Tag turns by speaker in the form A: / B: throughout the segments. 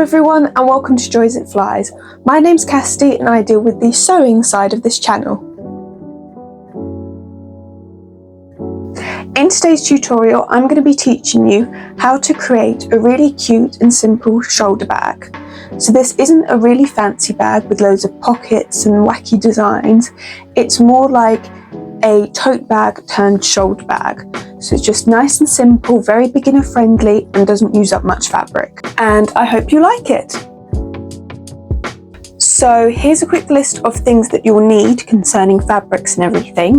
A: Hello everyone and welcome to Joys It Flies. My name's Cassidy and I deal with the sewing side of this channel. In today's tutorial I'm going to be teaching you how to create a really cute and simple shoulder bag. So this isn't a really fancy bag with loads of pockets and wacky designs. It's more like a tote bag turned shoulder bag. So it's just nice and simple, very beginner friendly and doesn't use up much fabric. And I hope you like it. So here's a quick list of things that you'll need concerning fabrics and everything.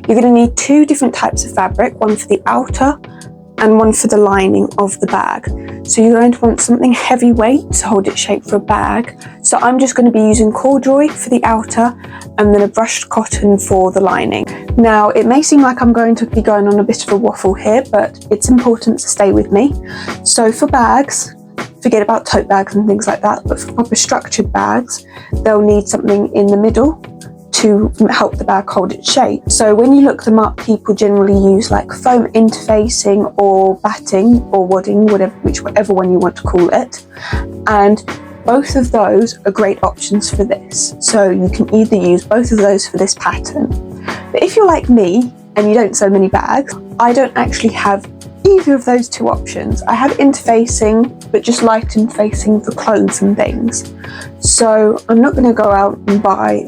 A: You're going to need two different types of fabric, one for the outer and one for the lining of the bag. So you're going to want something heavyweight to hold its shape for a bag. So I'm just going to be using corduroy for the outer and then a brushed cotton for the lining. Now it may seem like I'm going to be going on a bit of a waffle here, but it's important to stay with me. So for bags, forget about tote bags and things like that, but for proper structured bags, they'll need something in the middle to help the bag hold its shape. So when you look them up, people generally use like foam interfacing or batting or wadding, whichever one you want to call it. And both of those are great options for this. So you can either use both of those for this pattern. But if you're like me and you don't sew many bags, I don't actually have either of those two options. I have interfacing, but just light interfacing for clothes and things. So I'm not going to go out and buy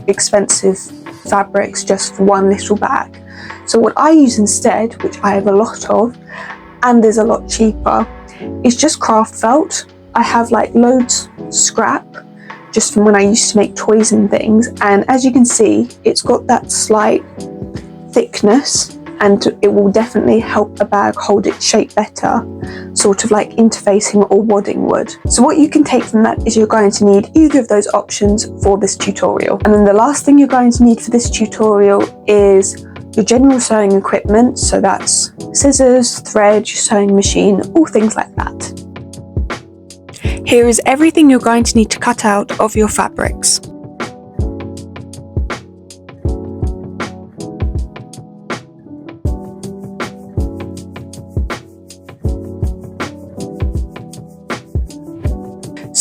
A: expensive fabrics just for one little bag. So what I use instead, which I have a lot of and is a lot cheaper, is just craft felt. I have like loads scrap just from when I used to make toys and things, and as you can see it's got that slight thickness and it will definitely help a bag hold its shape better, sort of like interfacing or wadding would. So what you can take from that is you're going to need either of those options for this tutorial. And then the last thing you're going to need for this tutorial is your general sewing equipment. So that's scissors, thread, your sewing machine, all things like that. Here is everything you're going to need to cut out of your fabrics.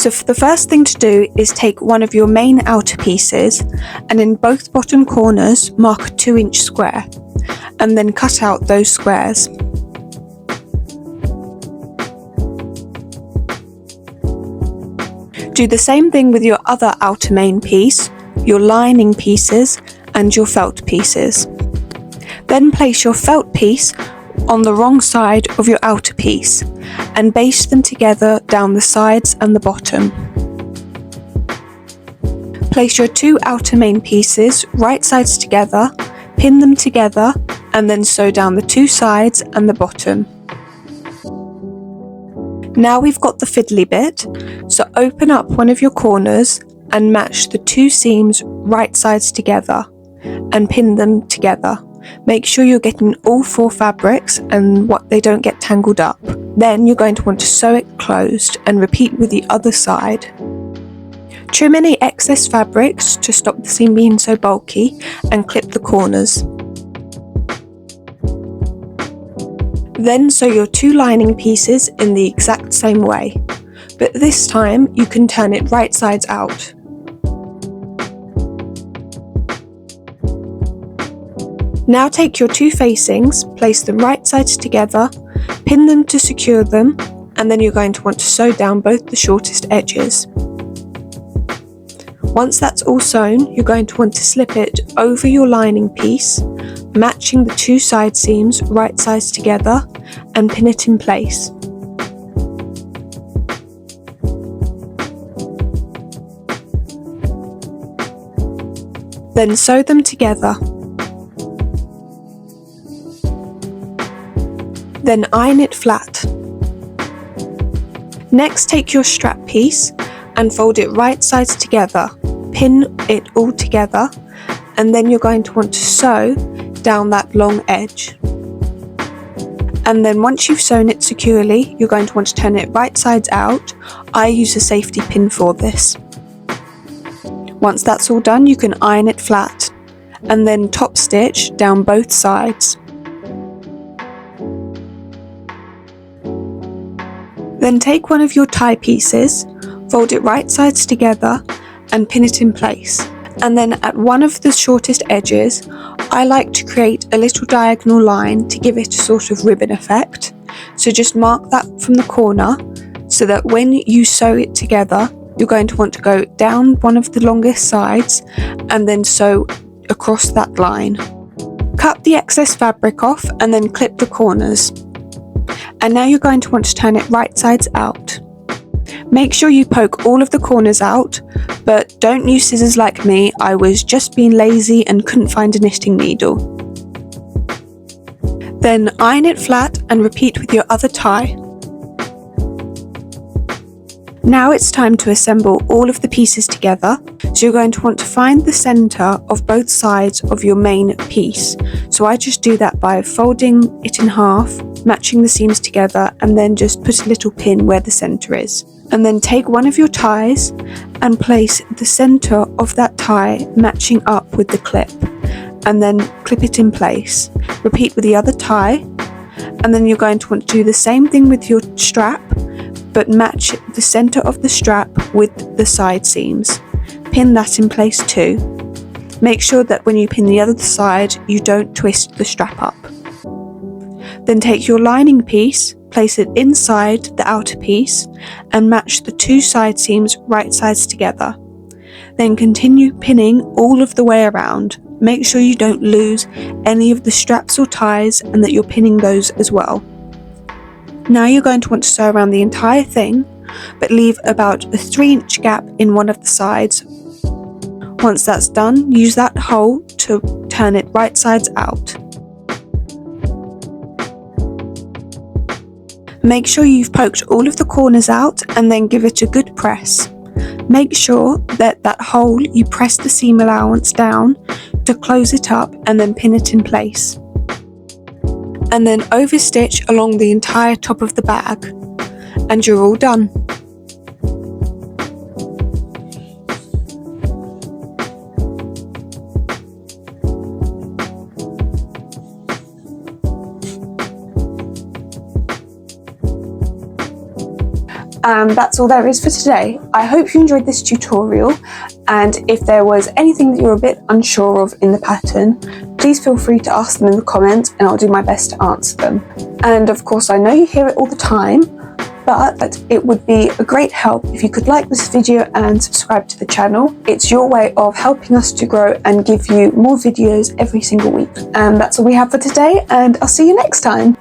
A: So the first thing to do is take one of your main outer pieces and in both bottom corners mark a 2-inch square and then cut out those squares. Do the same thing with your other outer main piece, your lining pieces and your felt pieces. Then place your felt piece on the wrong side of your outer piece and baste them together down the sides and the bottom. Place your two outer main pieces right sides together, pin them together and then sew down the two sides and the bottom. Now we've got the fiddly bit, so open up one of your corners and match the two seams right sides together and pin them together. Make sure you're getting all four fabrics and they don't get tangled up. Then you're going to want to sew it closed and repeat with the other side. Trim any excess fabrics to stop the seam being so bulky and clip the corners. Then sew your two lining pieces in the exact same way, but this time you can turn it right sides out. Now take your two facings, place them right sides together, pin them to secure them, and then you're going to want to sew down both the shortest edges. Once that's all sewn, you're going to want to slip it over your lining piece, matching the two side seams right sides together, and pin it in place. Then sew them together. Then iron it flat. Next, take your strap piece and fold it right sides together, pin it all together, and then you're going to want to sew down that long edge. And then once you've sewn it securely, you're going to want to turn it right sides out. I use a safety pin for this. Once that's all done, you can iron it flat and then top stitch down both sides. Then take one of your tie pieces, fold it right sides together and pin it in place. And then at one of the shortest edges, I like to create a little diagonal line to give it a sort of ribbon effect. So just mark that from the corner so that when you sew it together, you're going to want to go down one of the longest sides and then sew across that line. Cut the excess fabric off and then clip the corners. And now you're going to want to turn it right sides out. Make sure you poke all of the corners out, but don't use scissors like me. I was just being lazy and couldn't find a knitting needle. Then iron it flat and repeat with your other tie. Now it's time to assemble all of the pieces together. So you're going to want to find the centre of both sides of your main piece. So I just do that by folding it in half, matching the seams together, and then just put a little pin where the centre is. And then take one of your ties and place the centre of that tie matching up with the clip, and then clip it in place. Repeat with the other tie, and then you're going to want to do the same thing with your strap, but match the centre of the strap with the side seams. Pin that in place too. Make sure that when you pin the other side, you don't twist the strap up. Then take your lining piece, place it inside the outer piece, and match the two side seams right sides together. Then continue pinning all of the way around. Make sure you don't lose any of the straps or ties and that you're pinning those as well. Now you're going to want to sew around the entire thing, but leave about a 3-inch gap in one of the sides. Once that's done, use that hole to turn it right sides out. Make sure you've poked all of the corners out and then give it a good press. Make sure that that hole you press the seam allowance down to close it up and then pin it in place. And then overstitch along the entire top of the bag, and you're all done. And that's all there is for today. I hope you enjoyed this tutorial, and if there was anything that you're a bit unsure of in the pattern, please feel free to ask them in the comments and I'll do my best to answer them. And of course, I know you hear it all the time, but it would be a great help if you could like this video and subscribe to the channel. It's your way of helping us to grow and give you more videos every single week. And that's all we have for today, and I'll see you next time.